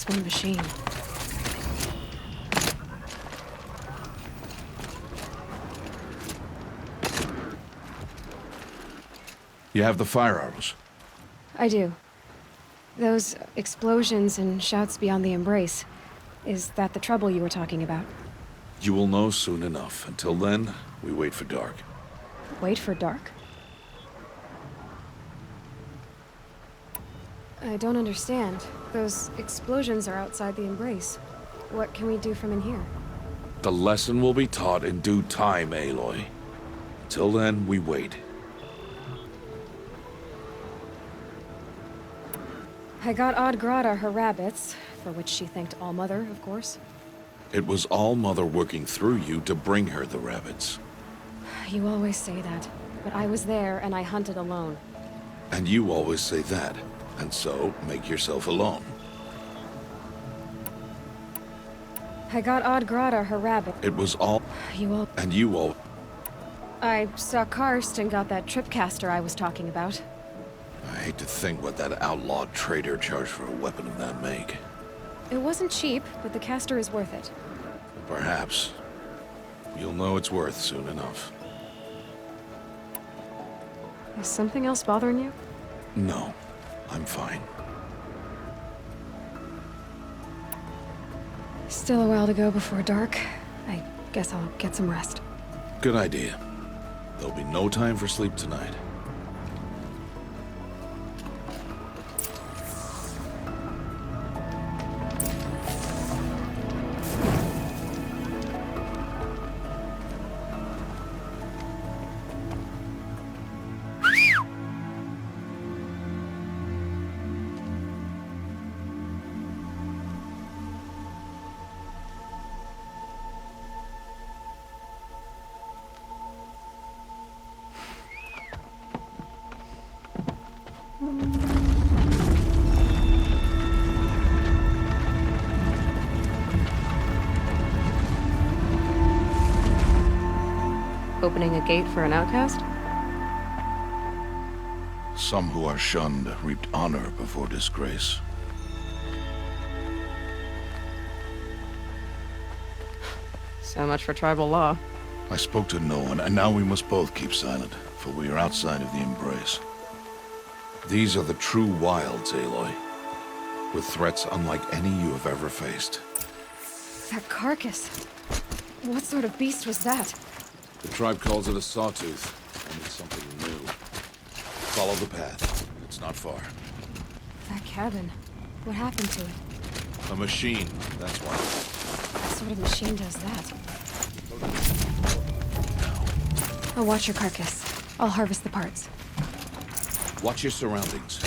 just one machine. You have the fire arrows? I do. Those explosions and shouts beyond the embrace. Is that the trouble you were talking about? You will know soon enough. Until then, we wait for dark. Wait for dark? I don't understand. Those explosions are outside the embrace. What can we do from in here? The lesson will be taught in due time, Aloy. Until then, we wait. I got Odd Grata her rabbits, for which she thanked Allmother, of course. It was Allmother working through you to bring her the rabbits. You always say that, but I was there and I hunted alone. And you always say that, and so make yourself alone. I got Odd Grata her rabbit. It was all... And you all... I saw Karst and got that tripcaster I was talking about. I hate to think what that outlawed trader charged for a weapon of that make. It wasn't cheap, but the caster is worth it. Perhaps. You'll know it's worth soon enough. Is something else bothering you? No, I'm fine. Still a while to go before dark. I guess I'll get some rest. Good idea. There'll be no time for sleep tonight. Opening a gate for an outcast? Some who are shunned reaped honor before disgrace. So much for tribal law. I spoke to no one, and now we must both keep silent, for we are outside of the embrace. These are the true wilds, Aloy, with threats unlike any you have ever faced. That carcass. What sort of beast was that? The tribe calls it a sawtooth, and it's something new. Follow the path. It's not far. That cabin. What happened to it? A machine, that's why. What sort of machine does that? I'll watch your carcass. I'll harvest the parts. Watch your surroundings.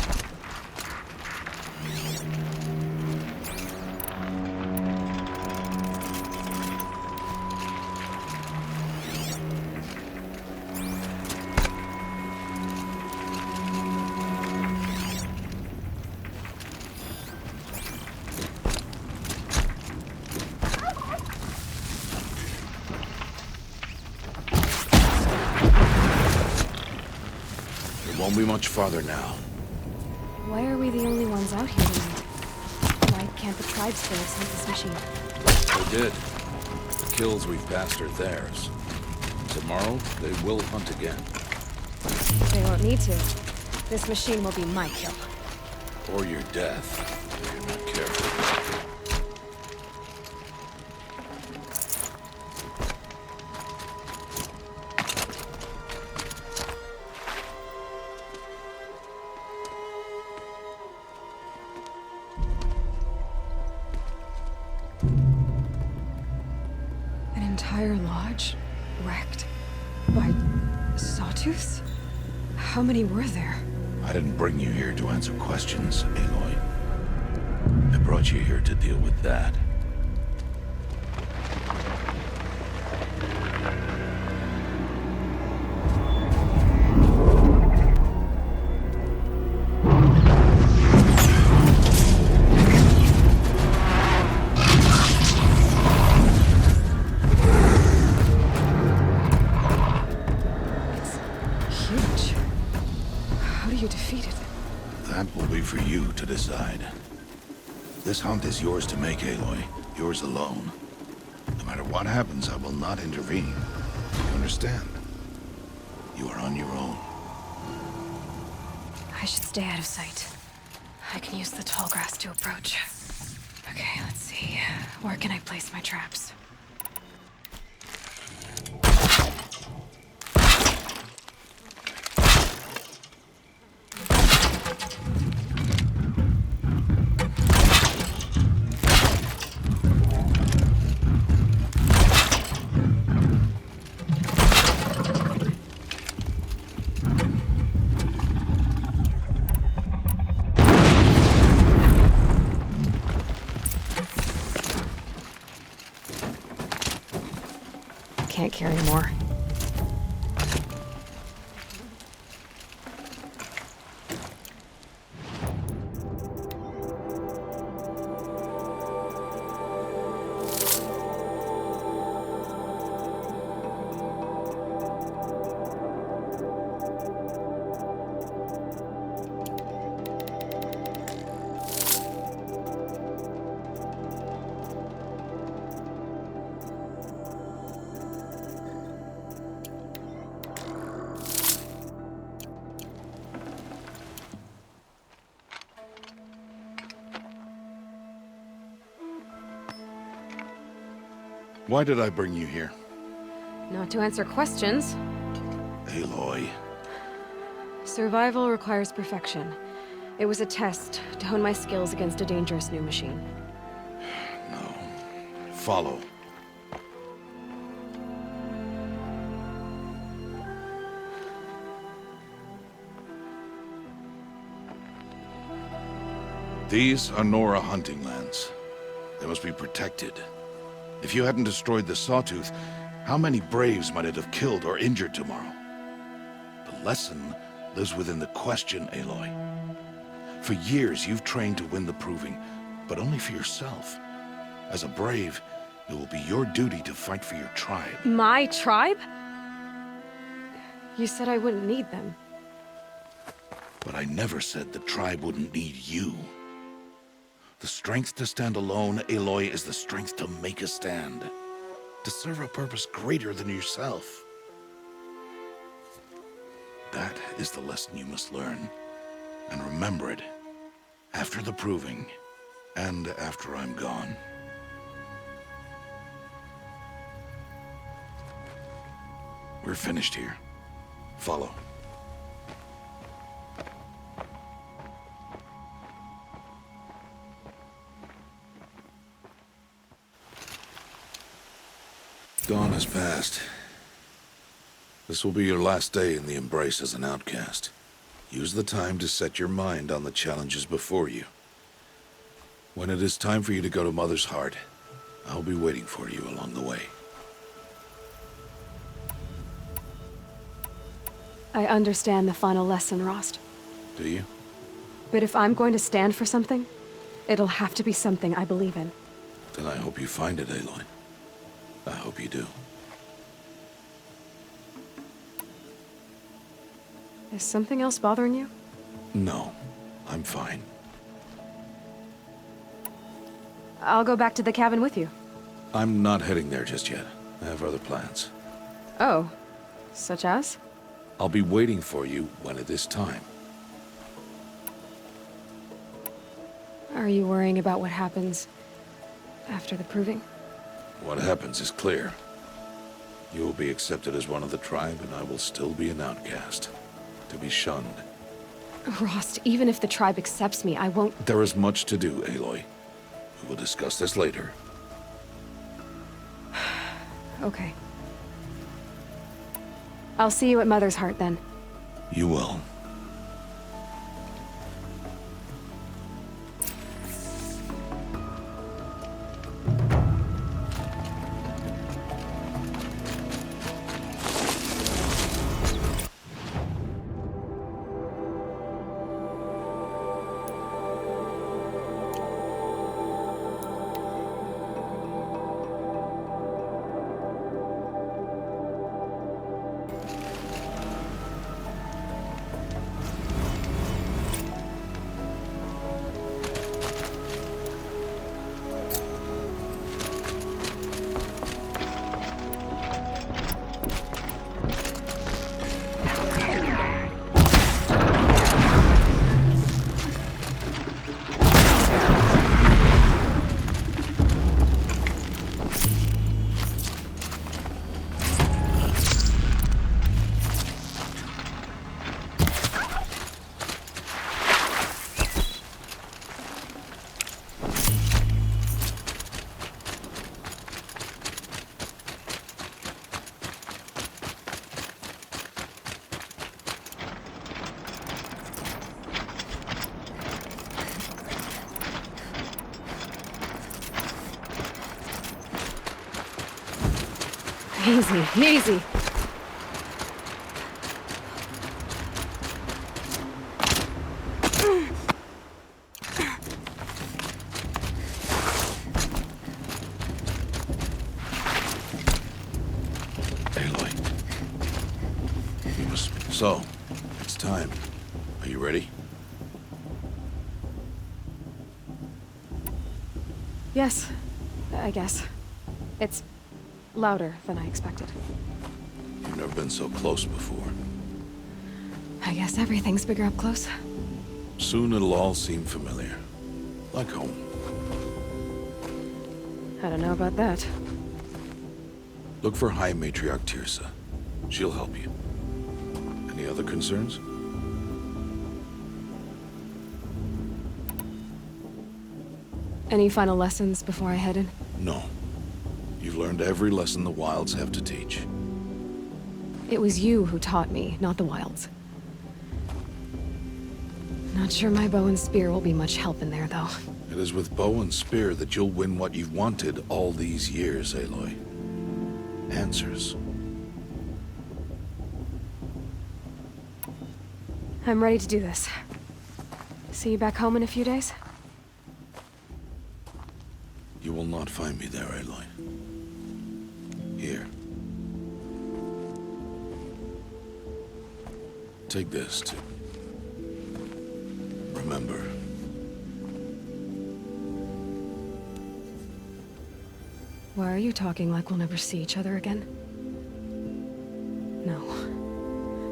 Won't be much farther now. Why are we the only ones out here tonight? Why can't the tribe spirits hunt this machine? They did. The kills we've passed are theirs. Tomorrow, they will hunt again. They won't need to. This machine will be my kill. Or your death, if you're not careful. An entire lodge wrecked by sawtooths? How many were there? I didn't bring you here to answer questions, Aloy. I brought you here to deal with that. Huge. How do you defeat it? That will be for you to decide. This This hunt is yours to make, Aloy. Yours alone. No matter what happens, I will not intervene. You understand? You are on your own. I should stay out of sight. I can use the tall grass to approach. Okay, let's see. Where can I place my traps? Can't carry more. Why did I bring you here? Not to answer questions. Aloy. Survival requires perfection. It was a test to hone my skills against a dangerous new machine. No. Follow. These are Nora hunting lands. They must be protected. If you hadn't destroyed the Sawtooth, how many Braves might it have killed or injured tomorrow? The lesson lives within the question, Aloy. For years, you've trained to win the Proving, but only for yourself. As a Brave, it will be your duty to fight for your tribe. My tribe? You said I wouldn't need them. But I never said the tribe wouldn't need you. The strength to stand alone, Aloy, is the strength to make a stand. To serve a purpose greater than yourself. That is the lesson you must learn. And remember it. After the Proving, and after I'm gone. We're finished here. Follow. Dawn has passed. This will be your last day in the Embrace as an outcast. Use the time to set your mind on the challenges before you. When it is time for you to go to Mother's Heart, I'll be waiting for you along the way. I understand the final lesson, Rost. Do you? But if I'm going to stand for something, it'll have to be something I believe in. Then I hope you find it, Aloy. I hope you do. Is something else bothering you? No, I'm fine. I'll go back to the cabin with you. I'm not heading there just yet. I have other plans. Oh, such as? I'll be waiting for you when it is time. Are you worrying about what happens after the Proving? What happens is clear. You will be accepted as one of the tribe, and I will still be an outcast. To be shunned. Rost, even if the tribe accepts me, I won't... There is much to do, Aloy. We will discuss this later. Okay. I'll see you at Mother's Heart, then. You will. Easy, easy. Aloy. We must... So, it's time. Are you ready? Yes, I guess. It's louder than I expected. You've never been so close before. I guess everything's bigger up close. Soon it'll all seem familiar. Like home. I don't know about that. Look for High Matriarch Tirsa. She'll help you. Any other concerns? Any final lessons before I head in? No. You've learned every lesson the Wilds have to teach. It was you who taught me, not the Wilds. Not sure my bow and spear will be much help in there, though. It is with bow and spear that you'll win what you've wanted all these years, Aloy. Answers. I'm ready to do this. See you back home in a few days? You will not find me there, Aloy. Here. Take this, too. Remember. Why are you talking like we'll never see each other again? No.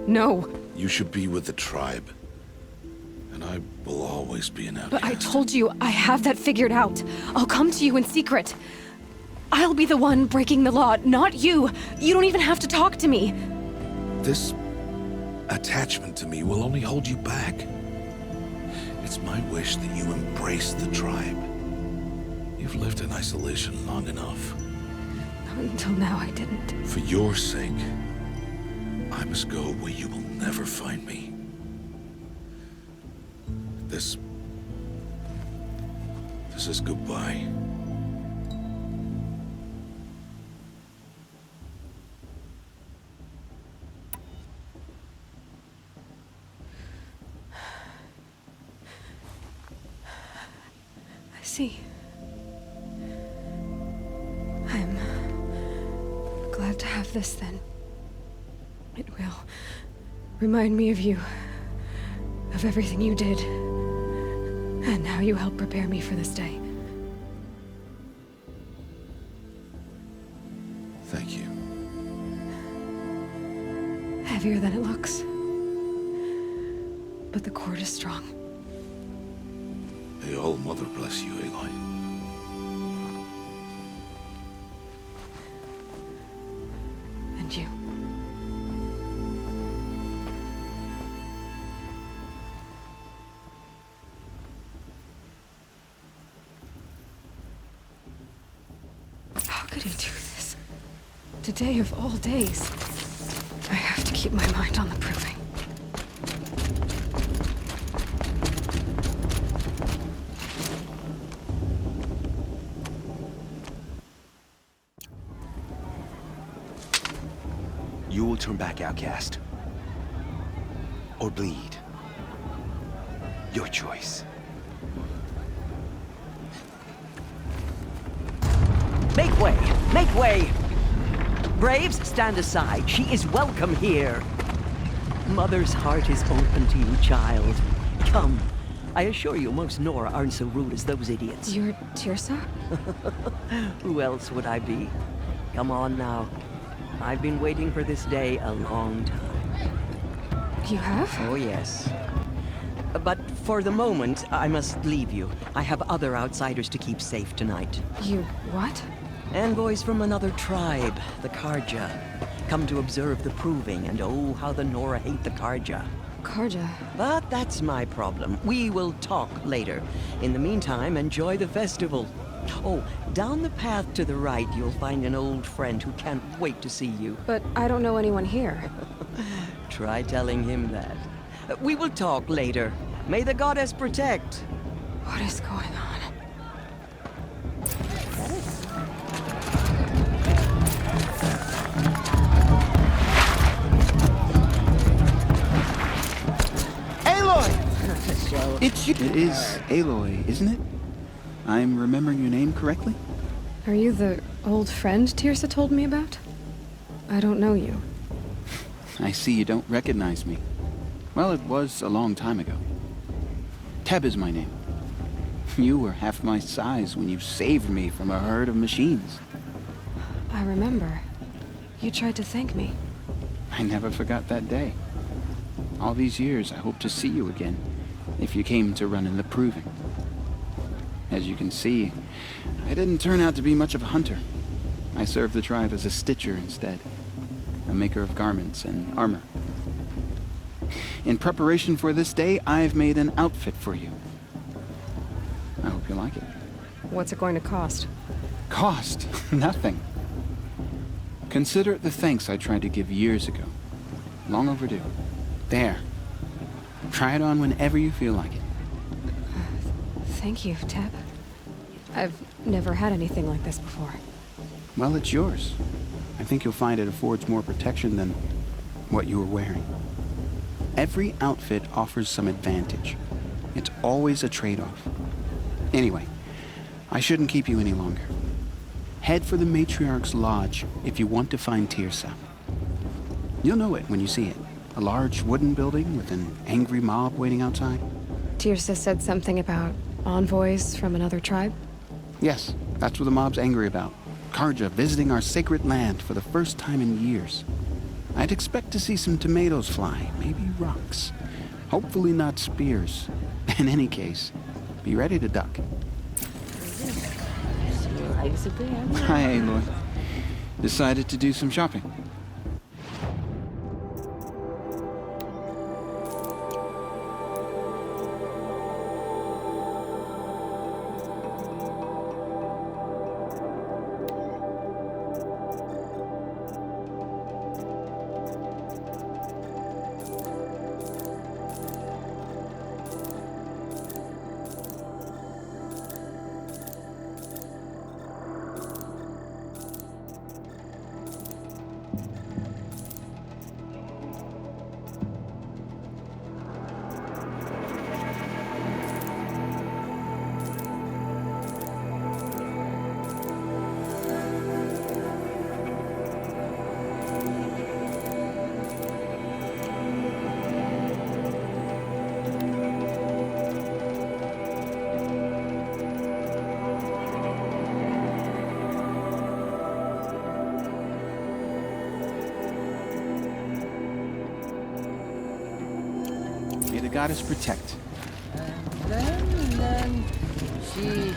No! You should be with the tribe. And I will always be an outcast. But I told you, I have that figured out. I'll come to you in secret. I'll be the one breaking the law, not you. You don't even have to talk to me. This attachment to me will only hold you back. It's my wish that you embrace the tribe. You've lived in isolation long enough. Until now, I didn't. For your sake, I must go where you will never find me. This is goodbye. I see. I'm glad to have this then. It will remind me of you, of everything you did, and how you helped prepare me for this day. Thank you. Heavier than it looks. But the cord is strong. May All Mother bless you, Aloy. And you. How could he do this? Today of all days. I have to keep my mind on the proving. You will turn back, outcast. Or bleed. Your choice. Make way! Make way! Braves, stand aside. She is welcome here. Mother's heart is open to you, child. Come. I assure you, most Nora aren't so rude as those idiots. You're Tirsa? Who else would I be? Come on now. I've been waiting for this day a long time. You have? Oh, yes. But for the moment, I must leave you. I have other outsiders to keep safe tonight. You what? Envoys from another tribe, the Karja. Come to observe the proving, and oh, how the Nora hate the Karja. Karja. But that's my problem. We will talk later. In the meantime, enjoy the festival. Oh, down the path to the right, you'll find an old friend who can't wait to see you. But I don't know anyone here. Try telling him that. We will talk later. May the goddess protect. What is going on? It is Aloy, isn't it? I'm remembering your name correctly? Are you the old friend Tirsa told me about? I don't know you. I see you don't recognize me. Well, it was a long time ago. Teb is my name. You were half my size when you saved me from a herd of machines. I remember. You tried to thank me. I never forgot that day. All these years, I hope to see you again, if you came to run in the Proving. As you can see, I didn't turn out to be much of a hunter. I served the tribe as a stitcher instead, a maker of garments and armor. In preparation for this day, I've made an outfit for you. I hope you like it. What's it going to cost? Cost? Nothing. Consider it the thanks I tried to give years ago. Long overdue. There. Try it on whenever you feel like it. Thank you, Teb. I've never had anything like this before. Well, it's yours. I think you'll find it affords more protection than what you were wearing. Every outfit offers some advantage. It's always a trade-off. Anyway, I shouldn't keep you any longer. Head for the Matriarch's Lodge if you want to find Tirsa. You'll know it when you see it. A large wooden building with an angry mob waiting outside. Tirsa said something about envoys from another tribe? Yes, that's what the mob's angry about. Karja visiting our sacred land for the first time in years. I'd expect to see some tomatoes fly, maybe rocks. Hopefully not spears. In any case, be ready to duck. Hi, Aloy. Decided to do some shopping. May the goddess protect. Then she,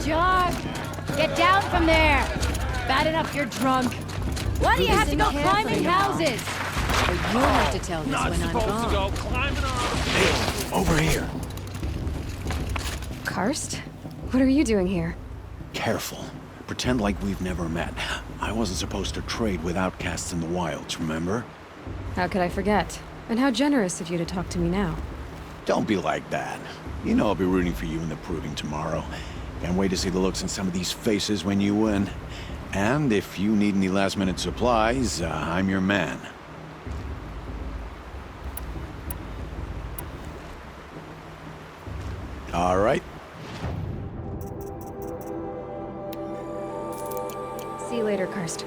John, get down from there. Bad enough you're drunk. Why do you have to go climbing houses? Well, you'll have to tell this when I'm gone. Over here. Karst? What are you doing here? Careful. Pretend like we've never met. I wasn't supposed to trade with outcasts in the wilds, remember? How could I forget? And how generous of you to talk to me now. Don't be like that. You know I'll be rooting for you in the Proving tomorrow. Can't wait to see the looks in some of these faces when you win. And if you need any last-minute supplies, I'm your man. All right. See you later, Karst.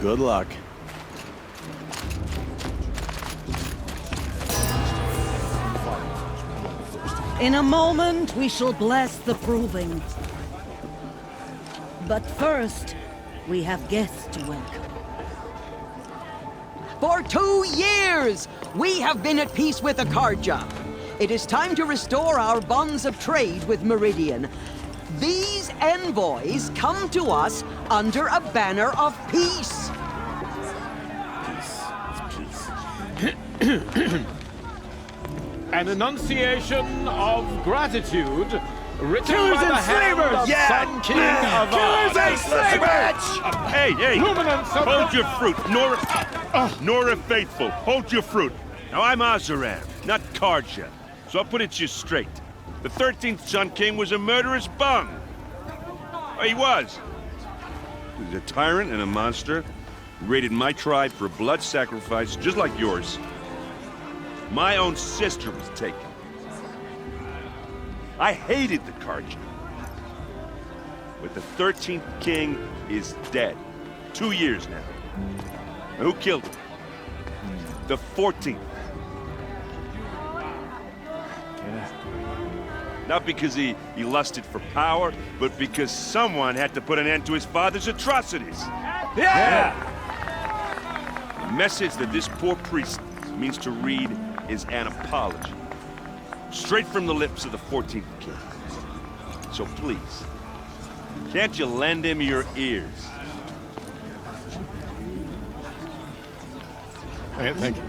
Good luck. in a moment we shall bless the Proving. But first, we have guests to welcome. For 2 years, we have been at peace with Akarja. It is time to restore our bonds of trade with Meridian. These envoys come to us under a banner of peace. An enunciation of gratitude written by the hand of Sun King of Killers and slavers! Hey, Luminance of Hold your fruit, Nora Faithful. Hold your fruit. Now I'm Azaran, not Karja, so I'll put it to you straight. The 13th Sun King was a murderous bum. He was. He's a tyrant and a monster. He raided my tribe for a blood sacrifice, just like yours. My own sister was taken. I hated the Carja. But the 13th king is dead. 2 years now. And who killed him? The 14th. Not because he lusted for power, but because someone had to put an end to his father's atrocities. Yeah! The message that this poor priest means to read is an apology. Straight from the lips of the 14th king. So please, can't you lend him your ears? Thank you.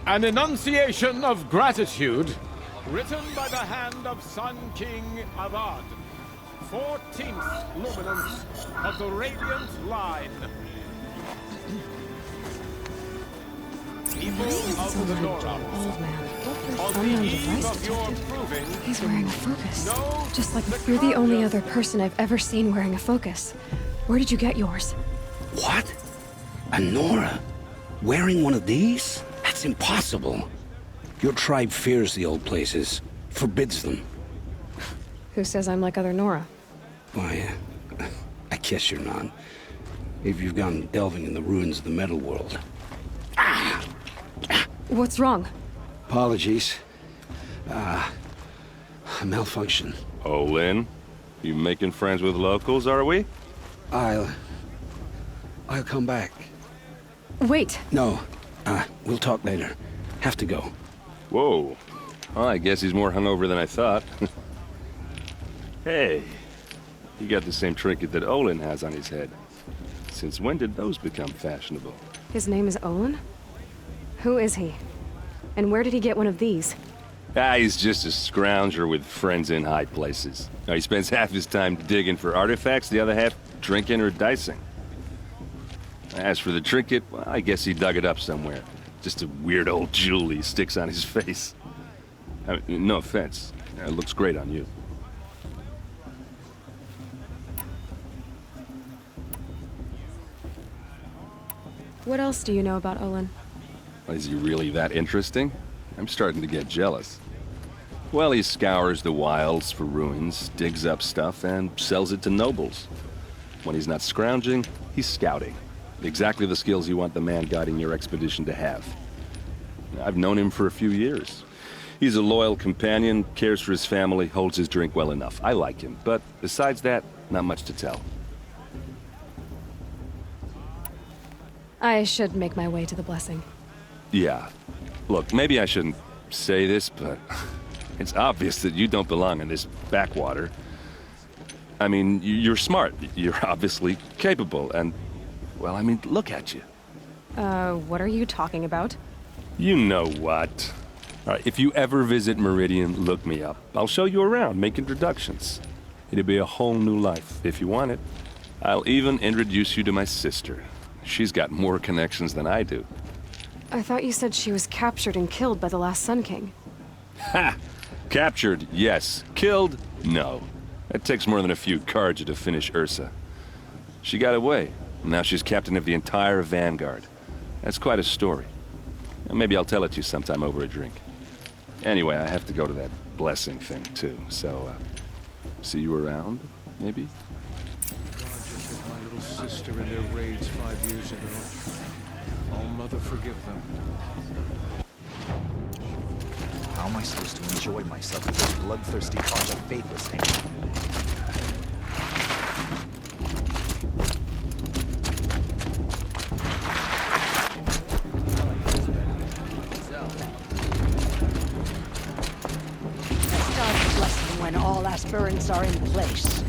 An enunciation of gratitude, written by the hand of Sun King Avad, 14th luminance of the Radiant Line. People of the Nora, Old man. What on for the unknown eve device of your detected? proving, He's wearing a focus. No, Just like the you're the only Carja. other person I've ever seen wearing a focus. Where did you get yours? What? A Nora? Wearing one of these? That's impossible. Your tribe fears the old places, forbids them. Who says I'm like other Nora? Why, I guess you're not. If you've gone delving in the ruins of the metal world. What's wrong? Apologies. A malfunction. Oh, Lynn, you making friends with locals, are we? I'll come back. Wait. No, we'll talk later. Have to go. Whoa. Well, I guess he's more hungover than I thought. Hey, you got the same trinket that Olin has on his head. Since when did those become fashionable? His name is Olin? Who is he? And where did he get one of these? He's just a scrounger with friends in high places. Now, he spends half his time digging for artifacts, the other half drinking or dicing. As for the trinket, well, I guess he dug it up somewhere. Just a weird old jewel he sticks on his face. I mean, no offense. It looks great on you. What else do you know about Olin? Is he really that interesting? I'm starting to get jealous. Well, he scours the wilds for ruins, digs up stuff, and sells it to nobles. When he's not scrounging, he's scouting. Exactly the skills you want the man guiding your expedition to have. I've known him for a few years. He's a loyal companion, cares for his family, holds his drink well enough. I like him, but besides that, not much to tell. I should make my way to the blessing. Yeah. Look, maybe I shouldn't say this, but it's obvious that you don't belong in this backwater. I mean, you're smart. You're obviously capable, and, well, I mean, look at you. What are you talking about? You know what. All right, if you ever visit Meridian, look me up. I'll show you around, make introductions. It'll be a whole new life, if you want it. I'll even introduce you to my sister. She's got more connections than I do. I thought you said she was captured and killed by the last Sun King. Ha! Captured, yes. Killed, no. It takes more than a few Carja to finish Ursa. She got away, and now she's captain of the entire Vanguard. That's quite a story. And maybe I'll tell it to you sometime over a drink. Anyway, I have to go to that blessing thing, too, so, see you around, maybe? My little sister in their raids 5 years ago. Oh, Mother, forgive them. How am I supposed to enjoy myself with this bloodthirsty bunch of faithless things? When all aspirants are in place.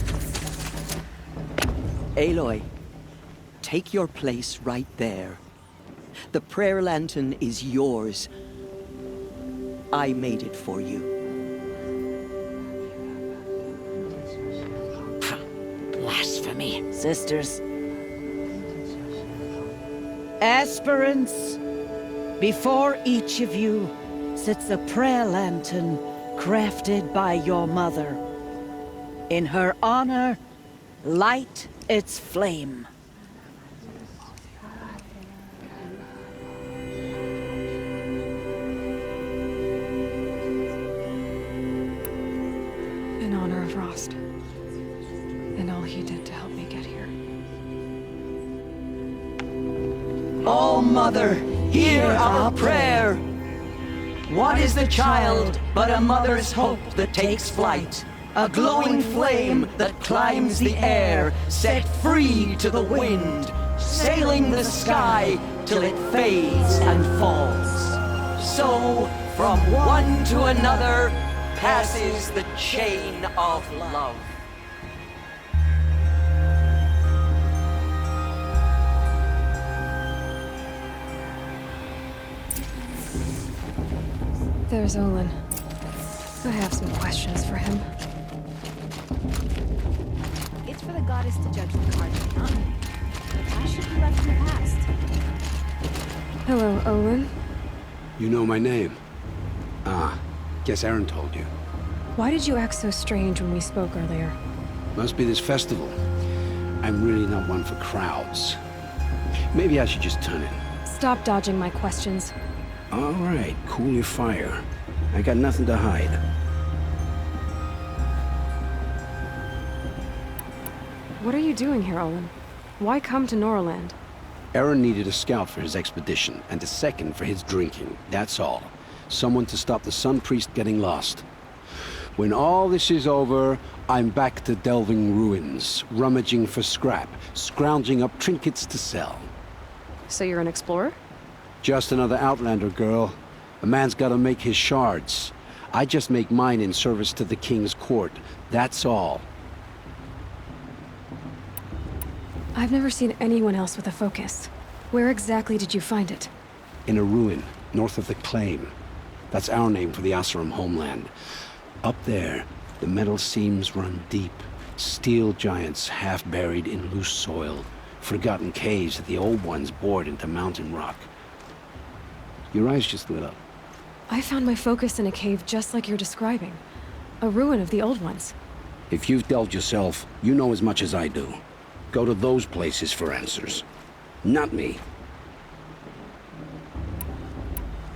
Aloy, take your place right there. The prayer lantern is yours. I made it for you. Blasphemy. Sisters. Aspirants, before each of you sits a prayer lantern crafted by your mother. In her honor, light its flame. In honor of Rost. And all he did to help me get here. All Mother, hear our prayer. What is the child but a mother's hope that takes flight? A glowing flame that climbs the air, set free to the wind, sailing the sky till it fades and falls. So, from one to another, passes the chain of love. There's Olin. I have some questions for him. It's for the goddess to judge the cards, not me. The past should be left in the past. Hello, Olin. You know my name? Ah, guess Aaron told you. Why did you act so strange when we spoke earlier? Must be this festival. I'm really not one for crowds. Maybe I should just turn in. Stop dodging my questions. All right, cool your fire. I got nothing to hide. What are you doing here, Olin? Why come to Norland? Aaron needed a scout for his expedition, and a second for his drinking. That's all. Someone to stop the Sun Priest getting lost. When all this is over, I'm back to delving ruins, rummaging for scrap, scrounging up trinkets to sell. So you're an explorer? Just another Outlander, girl. A man's gotta make his shards. I just make mine in service to the King's court. That's all. I've never seen anyone else with a focus. Where exactly did you find it? In a ruin, north of the Claim. That's our name for the Oseram homeland. Up there, the metal seams run deep. Steel giants half buried in loose soil. Forgotten caves that the old ones bored into mountain rock. Your eyes just lit up. I found my focus in a cave just like you're describing. A ruin of the old ones. If you've delved yourself, you know as much as I do. Go to those places for answers. Not me.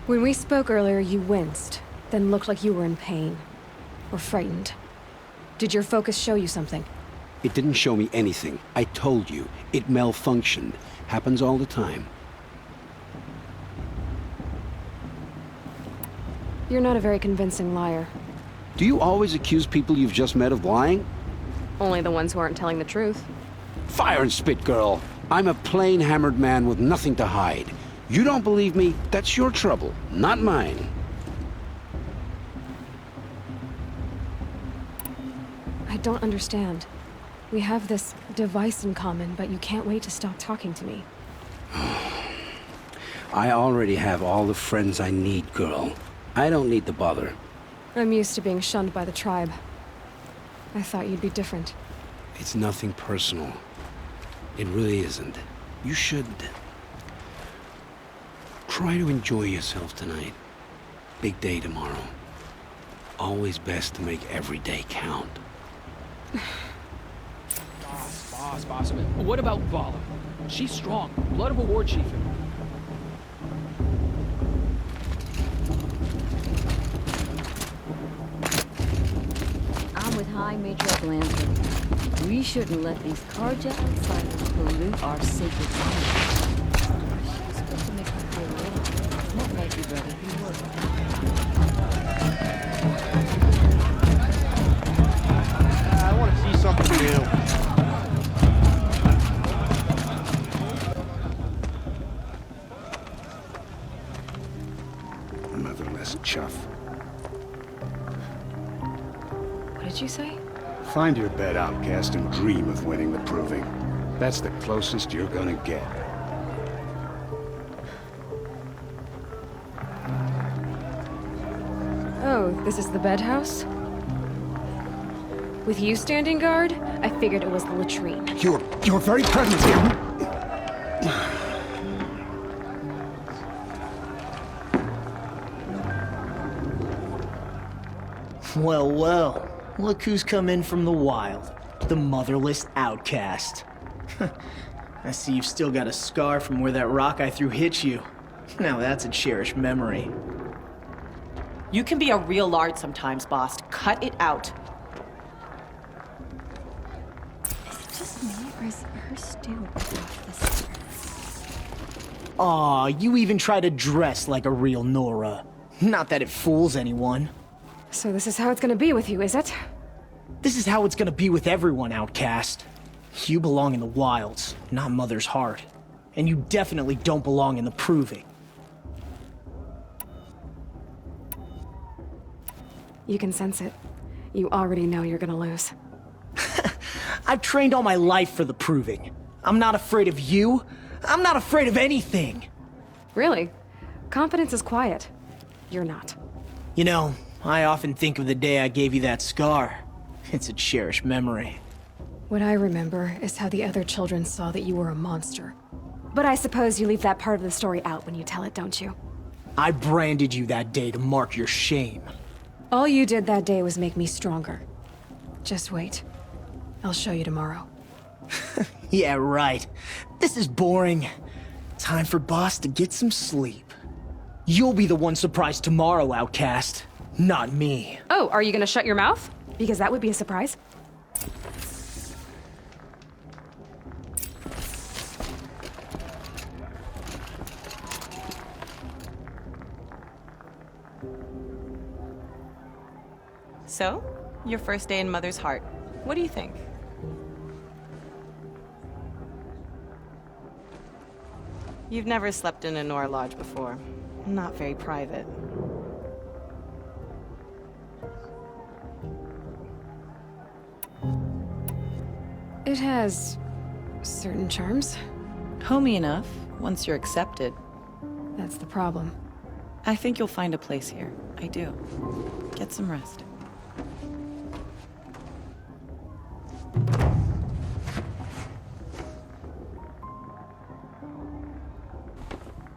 When we spoke earlier, you winced, then looked like you were in pain. Or frightened. Did your focus show you something? It didn't show me anything. I told you. It malfunctioned. Happens all the time. You're not a very convincing liar. Do you always accuse people you've just met of lying? Only the ones who aren't telling the truth. Fire and spit, girl. I'm a plain hammered man with nothing to hide. You don't believe me? That's your trouble, not mine. I don't understand. We have this device in common, but you can't wait to stop talking to me. I already have all the friends I need, girl. I don't need the bother. I'm used to being shunned by the tribe. I thought you'd be different. It's nothing personal. It really isn't. You should try to enjoy yourself tonight. Big day tomorrow. Always best to make every day count. Boss. What about Vala? She's strong. Blood of a war chief. I'm with High Matriarch Lansford. We shouldn't let these carja outsiders pollute our sacred ground. She's supposed to make me feel well. Not like you, brother. You work. I want to see something new. Another less chuff. What did you say? Find your bed, outcast, and dream of winning the proving. That's the closest you're gonna get. Oh, this is the bedhouse? With you standing guard, I figured it was the latrine. Your very presence here. Well, look who's come in from the wild. The motherless outcast. I see you've still got a scar from where that rock I threw hit you. Now that's a cherished memory. You can be a real lard sometimes, boss. Cut it out. Is it just me, or is her stew off this? Aw, you even try to dress like a real Nora. Not that it fools anyone. So this is how it's gonna be with you, is it? This is how it's gonna be with everyone, outcast. You belong in the wilds, not Mother's heart. And you definitely don't belong in the proving. You can sense it. You already know you're gonna lose. I've trained all my life for the proving. I'm not afraid of you. I'm not afraid of anything. Really? Confidence is quiet. You're not. You know, I often think of the day I gave you that scar. It's a cherished memory. What I remember is how the other children saw that you were a monster. But I suppose you leave that part of the story out when you tell it, don't you? I branded you that day to mark your shame. All you did that day was make me stronger. Just wait. I'll show you tomorrow. Yeah, right. This is boring. Time for Boss to get some sleep. You'll be the one surprised tomorrow, outcast. Not me. Oh, are you gonna shut your mouth? Because that would be a surprise. So, your first day in Mother's heart. What do you think? You've never slept in a Nora lodge before. Not very private. It has certain charms. Homey enough, once you're accepted. That's the problem. I think you'll find a place here. I do. Get some rest.